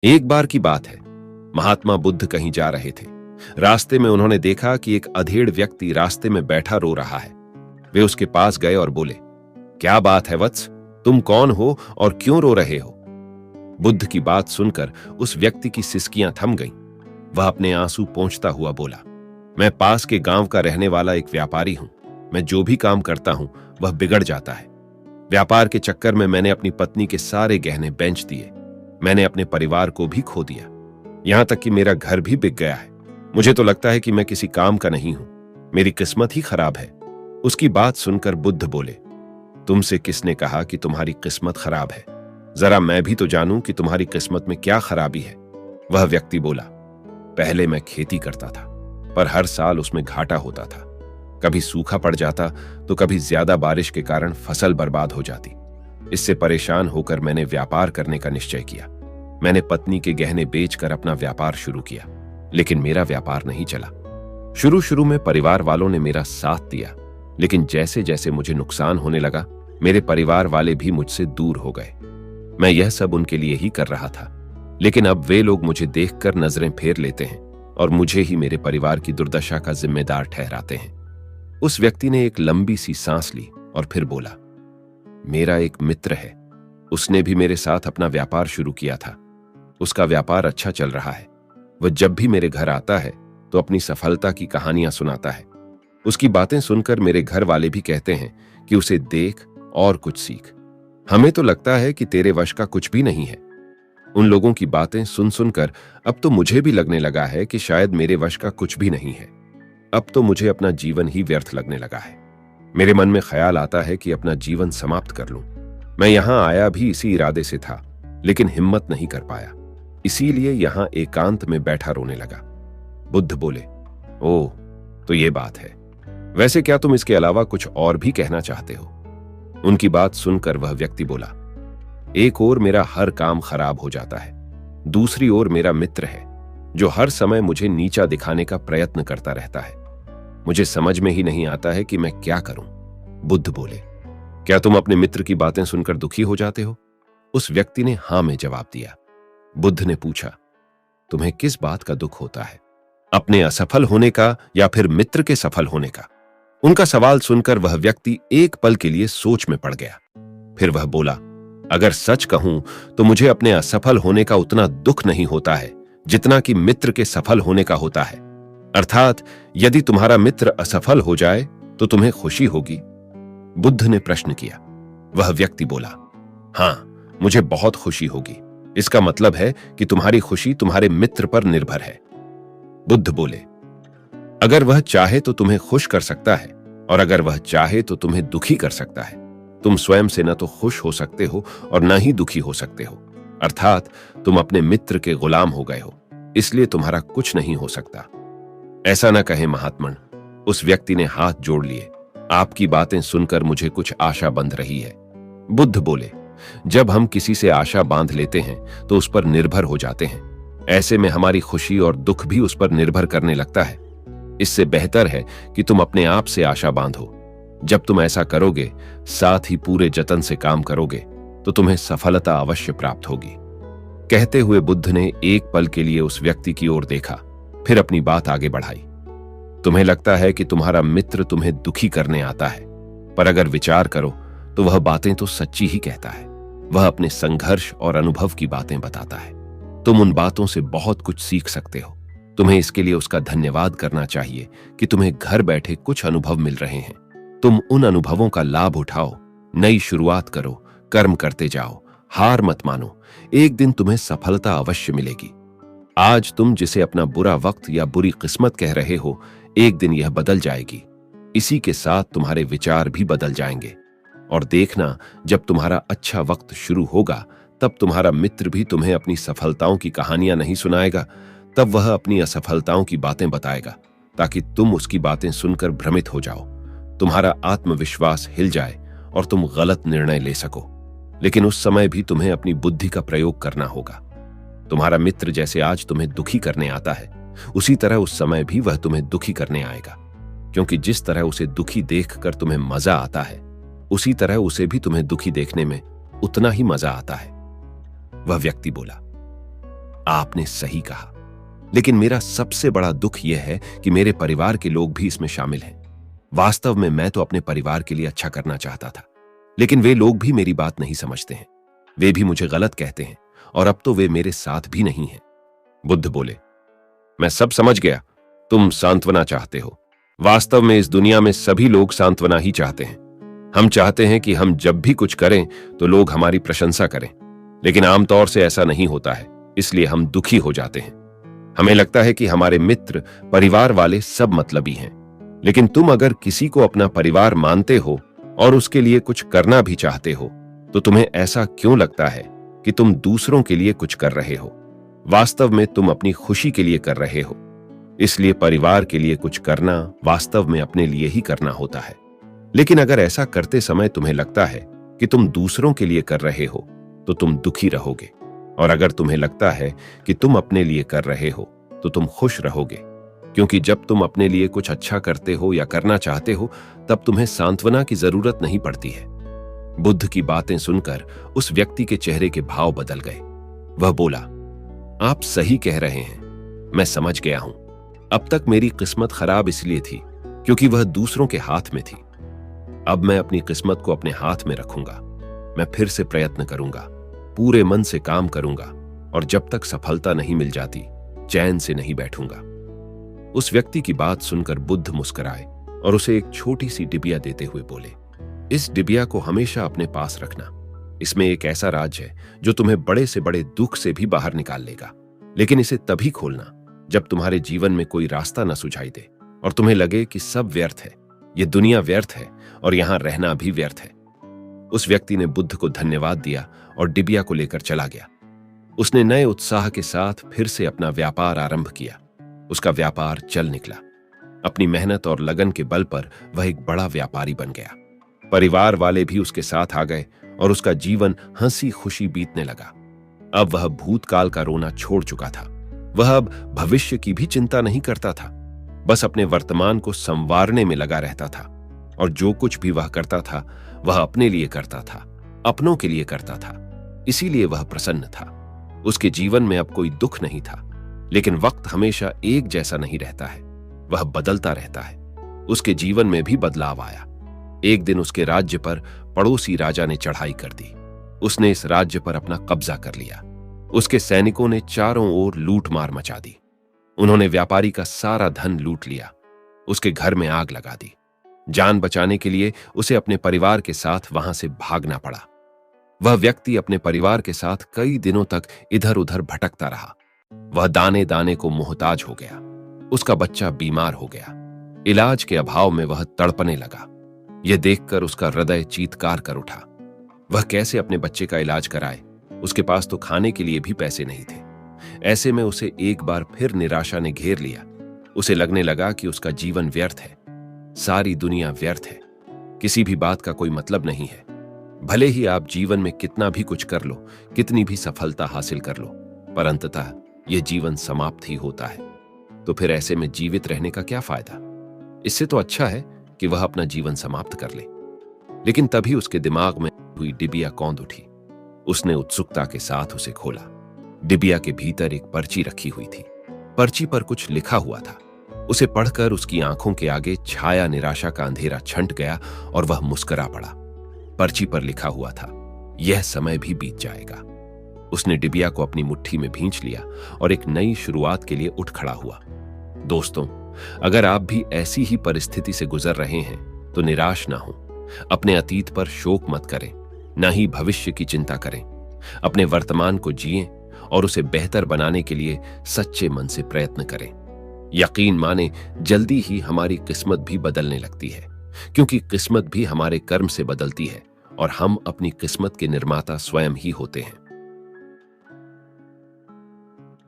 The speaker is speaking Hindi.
एक बार की बात है, महात्मा बुद्ध कहीं जा रहे थे। रास्ते में उन्होंने देखा कि एक अधेड़ व्यक्ति रास्ते में बैठा रो रहा है। वे उसके पास गए और बोले, क्या बात है वत्स, तुम कौन हो और क्यों रो रहे हो? बुद्ध की बात सुनकर उस व्यक्ति की सिसकियां थम गईं। वह अपने आंसू पोंछता हुआ बोला, मैं पास के गांव का रहने वाला एक व्यापारी हूं। मैं जो भी काम करता हूं वह बिगड़ जाता है। व्यापार के चक्कर में मैंने अपनी पत्नी के सारे गहने बेच दिए। मैंने अपने परिवार को भी खो दिया। यहां तक कि मेरा घर भी बिक गया है। मुझे तो लगता है कि मैं किसी काम का नहीं हूं। मेरी किस्मत ही खराब है। उसकी बात सुनकर बुद्ध बोले, तुमसे किसने कहा कि तुम्हारी किस्मत खराब है? जरा मैं भी तो जानूं कि तुम्हारी किस्मत में क्या खराबी है। वह व्यक्ति बोला, पहले मैं खेती करता था, पर हर साल उसमें घाटा होता था। कभी सूखा पड़ जाता तो कभी ज्यादा बारिश के कारण फसल बर्बाद हो जाती। इससे परेशान होकर मैंने व्यापार करने का निश्चय किया। मैंने पत्नी के गहने बेचकर अपना व्यापार शुरू किया, लेकिन मेरा व्यापार नहीं चला। शुरू शुरू में परिवार वालों ने मेरा साथ दिया, लेकिन जैसे जैसे मुझे नुकसान होने लगा, मेरे परिवार वाले भी मुझसे दूर हो गए। मैं यह सब उनके लिए ही कर रहा था, लेकिन अब वे लोग मुझे देखकर नजरें फेर लेते हैं और मुझे ही मेरे परिवार की दुर्दशा का जिम्मेदार ठहराते हैं। उस व्यक्ति ने एक लंबी सी सांस ली और फिर बोला, मेरा एक मित्र है। उसने भी मेरे साथ अपना व्यापार शुरू किया था। उसका व्यापार अच्छा चल रहा है। वह जब भी मेरे घर आता है तो अपनी सफलता की कहानियां सुनाता है। उसकी बातें सुनकर मेरे घर वाले भी कहते हैं कि उसे देख और कुछ सीख। हमें तो लगता है कि तेरे वश का कुछ भी नहीं है। उन लोगों की बातें सुन सुनकर अब तो मुझे भी लगने लगा है कि शायद मेरे वश का कुछ भी नहीं है। अब तो मुझे अपना जीवन ही व्यर्थ लगने लगा है। मेरे मन में ख्याल आता है कि अपना जीवन समाप्त कर लूं। मैं यहां आया भी इसी इरादे से था, लेकिन हिम्मत नहीं कर पाया। इसीलिए यहां एकांत में बैठा रोने लगा। बुद्ध बोले, ओह, तो ये बात है। वैसे क्या तुम इसके अलावा कुछ और भी कहना चाहते हो? उनकी बात सुनकर वह व्यक्ति बोला, एक ओर मेरा हर काम खराब हो जाता है, दूसरी ओर मेरा मित्र है जो हर समय मुझे नीचा दिखाने का प्रयत्न करता रहता है। मुझे समझ में ही नहीं आता है कि मैं क्या करूं। बुद्ध बोले, क्या तुम अपने मित्र की बातें सुनकर दुखी हो जाते हो? उस व्यक्ति ने हां में जवाब दिया। बुद्ध ने पूछा, तुम्हें किस बात का दुख होता है? अपने असफल होने का या फिर मित्र के सफल होने का? उनका सवाल सुनकर वह व्यक्ति एक पल के लिए सोच में पड़ गया। फिर वह बोला, अगर सच कहूं तो मुझे अपने असफल होने का उतना दुख नहीं होता है जितना कि मित्र के सफल होने का होता है। अर्थात यदि तुम्हारा मित्र असफल हो जाए तो तुम्हें खुशी होगी? बुद्ध ने प्रश्न किया। वह व्यक्ति बोला, हां, मुझे बहुत खुशी होगी। इसका मतलब है कि तुम्हारी खुशी तुम्हारे मित्र पर निर्भर है। बुद्ध बोले, अगर वह चाहे तो तुम्हें खुश कर सकता है, और अगर वह चाहे तो तुम्हें दुखी कर सकता है। तुम स्वयं से न तो खुश हो सकते हो और न ही दुखी हो सकते हो। अर्थात तुम अपने मित्र के गुलाम हो गए हो, इसलिए तुम्हारा कुछ नहीं हो सकता। ऐसा न कहे महात्मन, उस व्यक्ति ने हाथ जोड़ लिए। आपकी बातें सुनकर मुझे कुछ आशा बंध रही है। बुद्ध बोले, जब हम किसी से आशा बांध लेते हैं तो उस पर निर्भर हो जाते हैं। ऐसे में हमारी खुशी और दुख भी उस पर निर्भर करने लगता है। इससे बेहतर है कि तुम अपने आप से आशा बांधो। जब तुम ऐसा करोगे, साथ ही पूरे जतन से काम करोगे, तो तुम्हें सफलता अवश्य प्राप्त होगी। कहते हुए बुद्ध ने एक पल के लिए उस व्यक्ति की ओर देखा, फिर अपनी बात आगे बढ़ाई। तुम्हें लगता है कि तुम्हारा मित्र तुम्हें दुखी करने आता है, पर अगर विचार करो तो वह बातें तो सच्ची ही कहता है। वह अपने संघर्ष और अनुभव की बातें बताता है। तुम उन बातों से बहुत कुछ सीख सकते हो। तुम्हें इसके लिए उसका धन्यवाद करना चाहिए कि तुम्हें घर बैठे कुछ अनुभव मिल रहे हैं। तुम उन अनुभवों का लाभ उठाओ, नई शुरुआत करो, कर्म करते जाओ, हार मत मानो। एक दिन तुम्हें सफलता अवश्य मिलेगी। आज तुम जिसे अपना बुरा वक्त या बुरी किस्मत कह रहे हो, एक दिन यह बदल जाएगी। इसी के साथ तुम्हारे विचार भी बदल जाएंगे। और देखना, जब तुम्हारा अच्छा वक्त शुरू होगा, तब तुम्हारा मित्र भी तुम्हें अपनी सफलताओं की कहानियां नहीं सुनाएगा, तब वह अपनी असफलताओं की बातें बताएगा, ताकि तुम उसकी बातें सुनकर भ्रमित हो जाओ, तुम्हारा आत्मविश्वास हिल जाए और तुम गलत निर्णय ले सको। लेकिन उस समय भी तुम्हें अपनी बुद्धि का प्रयोग करना होगा। तुम्हारा मित्र जैसे आज तुम्हें दुखी करने आता है, उसी तरह उस समय भी वह तुम्हें दुखी करने आएगा, क्योंकि जिस तरह उसे दुखी देखकर तुम्हें मजा आता है, उसी तरह उसे भी तुम्हें दुखी देखने में उतना ही मजा आता है। वह व्यक्ति बोला, आपने सही कहा, लेकिन मेरा सबसे बड़ा दुख यह है कि मेरे परिवार के लोग भी इसमें शामिल हैं। वास्तव में मैं तो अपने परिवार के लिए अच्छा करना चाहता था, लेकिन वे लोग भी मेरी बात नहीं समझते हैं। वे भी मुझे गलत कहते हैं और अब तो वे मेरे साथ भी नहीं हैं। बुद्ध बोले, मैं सब समझ गया, तुम सांत्वना चाहते हो। वास्तव में इस दुनिया में सभी लोग सांत्वना ही चाहते हैं। हम चाहते हैं कि हम जब भी कुछ करें तो लोग हमारी प्रशंसा करें, लेकिन आमतौर से ऐसा नहीं होता है, इसलिए हम दुखी हो जाते हैं। हमें लगता है कि हमारे मित्र, परिवार वाले सब मतलबी हैं, लेकिन तुम अगर किसी को अपना परिवार मानते हो और उसके लिए कुछ करना भी चाहते हो, तो तुम्हें ऐसा क्यों लगता है कि तुम दूसरों के लिए कुछ कर रहे हो? वास्तव में तुम अपनी खुशी के लिए कर रहे हो। इसलिए परिवार के लिए कुछ करना वास्तव में अपने लिए ही करना होता है। लेकिन अगर ऐसा करते समय तुम्हें लगता है कि तुम दूसरों के लिए कर रहे हो, तो तुम दुखी रहोगे, और अगर तुम्हें लगता है कि तुम अपने लिए कर रहे हो, तो तुम खुश रहोगे, क्योंकि जब तुम अपने लिए कुछ अच्छा करते हो या करना चाहते हो, तब तुम्हें सांत्वना की जरूरत नहीं पड़ती है। बुद्ध की बातें सुनकर उस व्यक्ति के चेहरे के भाव बदल गए। वह बोला, आप सही कह रहे हैं, मैं समझ गया हूं। अब तक मेरी किस्मत खराब इसलिए थी क्योंकि वह दूसरों के हाथ में थी। अब मैं अपनी किस्मत को अपने हाथ में रखूंगा। मैं फिर से प्रयत्न करूंगा, पूरे मन से काम करूंगा, और जब तक सफलता नहीं मिल जाती, चैन से नहीं बैठूंगा। उस व्यक्ति की बात सुनकर बुद्ध मुस्कुराए और उसे एक छोटी सी डिबिया देते हुए बोले, इस डिबिया को हमेशा अपने पास रखना। इसमें एक ऐसा राज है जो तुम्हें बड़े से बड़े दुख से भी बाहर निकाल लेगा, लेकिन इसे तभी खोलना जब तुम्हारे जीवन में कोई रास्ता न सुझाई दे और तुम्हें लगे कि सब व्यर्थ है, ये दुनिया व्यर्थ है और यहां रहना भी व्यर्थ है। उस व्यक्ति ने बुद्ध को धन्यवाद दिया और डिबिया को लेकर चला गया। उसने नए उत्साह के साथ फिर से अपना व्यापार आरंभ किया। उसका व्यापार चल निकला। अपनी मेहनत और लगन के बल पर वह एक बड़ा व्यापारी बन गया। परिवार वाले भी उसके साथ आ गए और उसका जीवन हंसी खुशी बीतने लगा। अब वह भूतकाल का रोना छोड़ चुका था। वह अब भविष्य की भी चिंता नहीं करता था, बस अपने वर्तमान को संवारने में लगा रहता था, और जो कुछ भी वह करता था वह अपने लिए करता था, अपनों के लिए करता था। इसीलिए वह प्रसन्न था। उसके जीवन में अब कोई दुख नहीं था। लेकिन वक्त हमेशा एक जैसा नहीं रहता है, वह बदलता रहता है। उसके जीवन में भी बदलाव आया। एक दिन उसके राज्य पर पड़ोसी राजा ने चढ़ाई कर दी। उसने इस राज्य पर अपना कब्जा कर लिया। उसके सैनिकों ने चारों ओर लूट मार मचा दी। उन्होंने व्यापारी का सारा धन लूट लिया। उसके घर में आग लगा दी। जान बचाने के लिए उसे अपने परिवार के साथ वहां से भागना पड़ा। वह व्यक्ति अपने परिवार के साथ कई दिनों तक इधर उधर भटकता रहा। वह दाने दाने को मोहताज हो गया। उसका बच्चा बीमार हो गया। इलाज के अभाव में वह तड़पने लगा। यह देखकर उसका हृदय चीत्कार कर उठा। वह कैसे अपने बच्चे का इलाज कराए? उसके पास तो खाने के लिए भी पैसे नहीं थे। ऐसे में उसे एक बार फिर निराशा ने घेर लिया। उसे लगने लगा कि उसका जीवन व्यर्थ है, सारी दुनिया व्यर्थ है, किसी भी बात का कोई मतलब नहीं है। भले ही आप जीवन में कितना भी कुछ कर लो, कितनी भी सफलता हासिल कर लो, पर अंततः यह जीवन समाप्त ही होता है। तो फिर ऐसे में जीवित रहने का क्या फायदा? इससे तो अच्छा है कि वह अपना जीवन समाप्त कर ले। लेकिन तभी उसके दिमाग में हुई डिबिया कौंध उठी। उसने उत्सुकता के साथ उसे खोला। डिबिया के भीतर एक पर्ची रखी हुई थी। पर्ची पर कुछ लिखा हुआ था। उसे पढ़कर उसकी आंखों के आगे छाया निराशा का अंधेरा छंट गया और वह मुस्कुरा पड़ा। पर्ची पर लिखा हुआ था, यह समय भी बीत जाएगा। उसने डिबिया को अपनी मुट्ठी में भींच लिया और एक नई शुरुआत के लिए उठ खड़ा हुआ। दोस्तों, अगर आप भी ऐसी ही परिस्थिति से गुजर रहे हैं तो निराश ना हो। अपने अतीत पर शोक मत करें, न ही भविष्य की चिंता करें। अपने वर्तमान को जिएं और उसे बेहतर बनाने के लिए सच्चे मन से प्रयत्न करें। यकीन माने, जल्दी ही हमारी किस्मत भी बदलने लगती है, क्योंकि किस्मत भी हमारे कर्म से बदलती है और हम अपनी किस्मत के निर्माता स्वयं ही होते हैं।